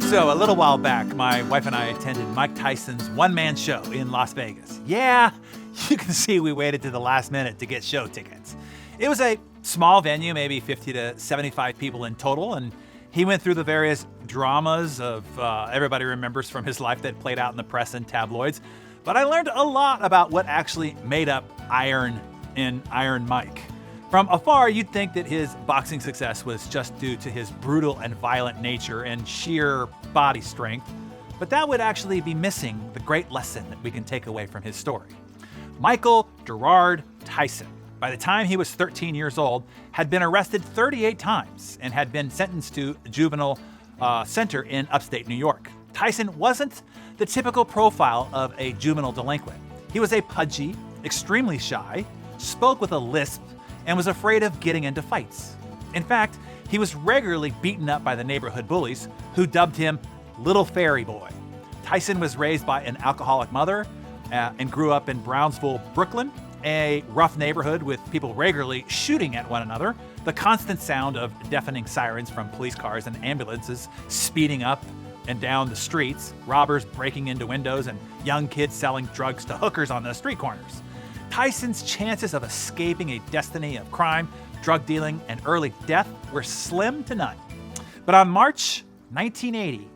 So, a little while back, my wife and I attended Mike Tyson's one-man show in Las Vegas. Yeah, you can see we waited to the last minute to get show tickets. It was a small venue, maybe 50 to 75 people in total, and he went through the various dramas of everybody remembers from his life that played out in the press and tabloids. But I learned a lot about what actually made up Iron Mike. From afar, you'd think that his boxing success was just due to his brutal and violent nature and sheer body strength, but that would actually be missing the great lesson that we can take away from his story. Michael Gerard Tyson, by the time he was 13 years old, had been arrested 38 times and had been sentenced to a juvenile center in upstate New York. Tyson wasn't the typical profile of a juvenile delinquent. He was a pudgy, extremely shy, spoke with a lisp, and was afraid of getting into fights. In fact, he was regularly beaten up by the neighborhood bullies, who dubbed him Little Fairy Boy. Tyson was raised by an alcoholic mother and grew up in Brownsville, Brooklyn, a rough neighborhood with people regularly shooting at one another, the constant sound of deafening sirens from police cars and ambulances speeding up and down the streets, robbers breaking into windows, and young kids selling drugs to hookers on the street corners. Tyson's chances of escaping a destiny of crime, drug dealing, and early death were slim to none. But on March 1980,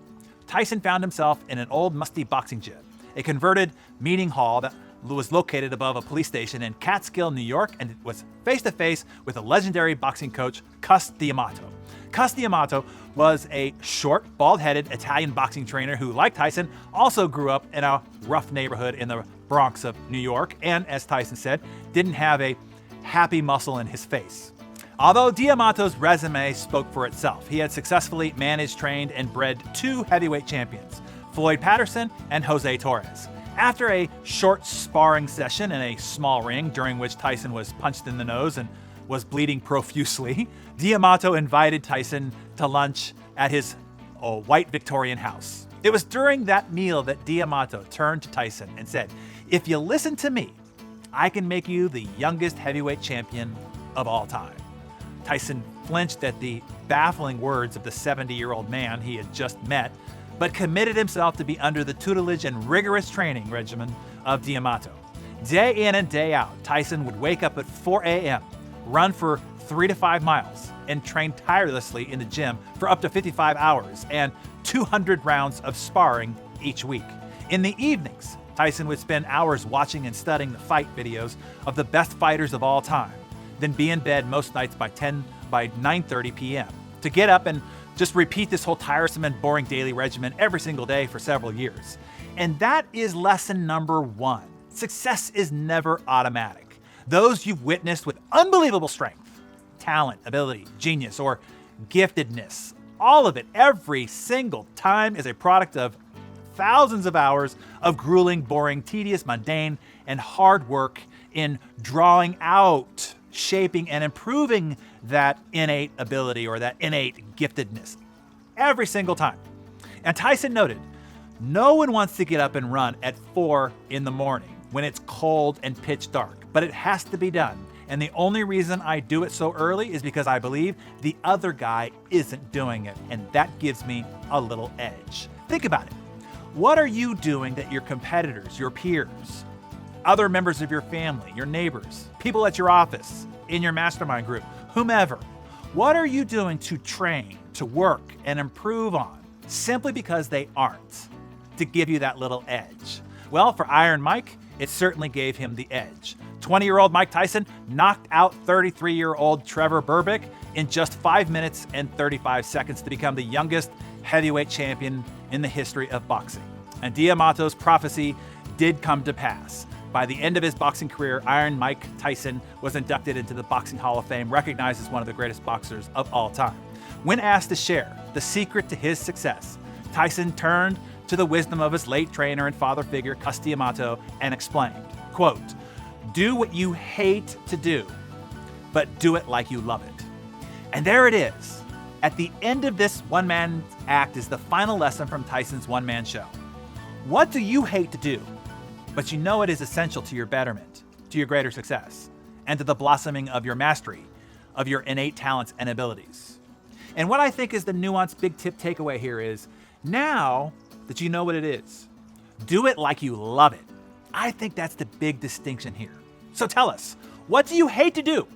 Tyson found himself in an old musty boxing gym, a converted meeting hall that was located above a police station in Catskill, New York, and was face-to-face with a legendary boxing coach, Cus D'Amato. Cus D'Amato was a short, bald-headed Italian boxing trainer who, like Tyson, also grew up in a rough neighborhood in the Bronx of New York, and, as Tyson said, didn't have a happy muscle in his face. Although D'Amato's resume spoke for itself, he had successfully managed, trained, and bred two heavyweight champions, Floyd Patterson and Jose Torres. After a short sparring session in a small ring, during which Tyson was punched in the nose and was bleeding profusely, D'Amato invited Tyson to lunch at his white Victorian house. It was during that meal that D'Amato turned to Tyson and said, "If you listen to me, I can make you the youngest heavyweight champion of all time." Tyson flinched at the baffling words of the 70-year-old man he had just met, but committed himself to be under the tutelage and rigorous training regimen of D'Amato. Day in and day out, Tyson would wake up at 4 a.m., run for 3 to 5 miles, and train tirelessly in the gym for up to 55 hours and 200 rounds of sparring each week. In the evenings, Tyson would spend hours watching and studying the fight videos of the best fighters of all time, then be in bed most nights by 9:30 p.m. to get up and just repeat this whole tiresome and boring daily regimen every single day for several years. And that is lesson number one. Success is never automatic. Those you've witnessed with unbelievable strength, talent, ability, genius, or giftedness, all of it, every single time, is a product of thousands of hours of grueling, boring, tedious, mundane, and hard work in drawing out, shaping, and improving that innate ability or that innate giftedness. Every single time. And Tyson noted, no one wants to get up and run at 4 in the morning when it's cold and pitch dark, but it has to be done. And the only reason I do it so early is because I believe the other guy isn't doing it, and that gives me a little edge. Think about it. What are you doing that your competitors, your peers, other members of your family, your neighbors, people at your office, in your mastermind group, whomever, what are you doing to train, to work, and improve on simply because they aren't, to give you that little edge? Well, for Iron Mike, it certainly gave him the edge. 20-year-old Mike Tyson knocked out 33-year-old Trevor Berbick in just 5 minutes and 35 seconds to become the youngest heavyweight champion in the history of boxing. And D'Amato's prophecy did come to pass. By the end of his boxing career, Iron Mike Tyson was inducted into the Boxing Hall of Fame, recognized as one of the greatest boxers of all time. When asked to share the secret to his success, Tyson turned to the wisdom of his late trainer and father figure, Cus D'Amato, and explained, quote, "Do what you hate to do, but do it like you love it." And there it is. At the end of this one-man act is the final lesson from Tyson's one-man show. What do you hate to do, but you know it is essential to your betterment, to your greater success, and to the blossoming of your mastery, of your innate talents and abilities? And what I think is the nuanced big tip takeaway here is, Now that you know what it is, do it like you love it. I think that's the big distinction here. So tell us, what do you hate to do?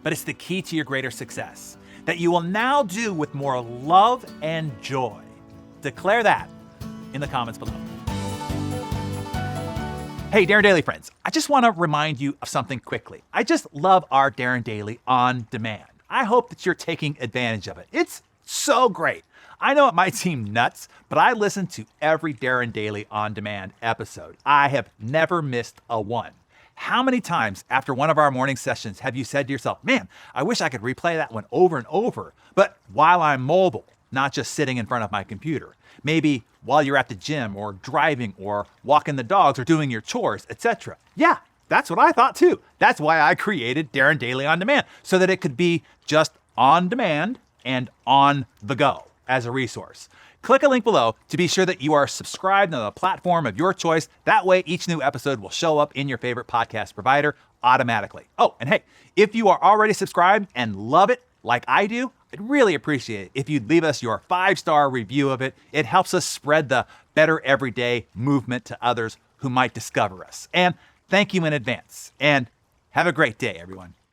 But it's the key to your greater success that you will now do with more love and joy. Declare that in the comments below. Hey, Darren Daily friends, I just want to remind you of something quickly. I just love our Darren Daily on demand. I hope that you're taking advantage of it. It's so great. I know it might seem nuts, but I listen to every Darren Daily on demand episode. I have never missed a one. How many times after one of our morning sessions have you said to yourself, man, I wish I could replay that one over and over, but while I'm mobile, not just sitting in front of my computer? Maybe while you're at the gym or driving or walking the dogs or doing your chores, etc. Yeah, that's what I thought too. That's why I created Darren Daily On Demand, so that it could be just on demand and on the go as a resource. Click a link below to be sure that you are subscribed on the platform of your choice. That way, each new episode will show up in your favorite podcast provider automatically. Oh, and hey, if you are already subscribed and love it like I do, I'd really appreciate it if you'd leave us your 5-star review of it. It helps us spread the better everyday movement to others who might discover us. And thank you in advance. And have a great day, everyone.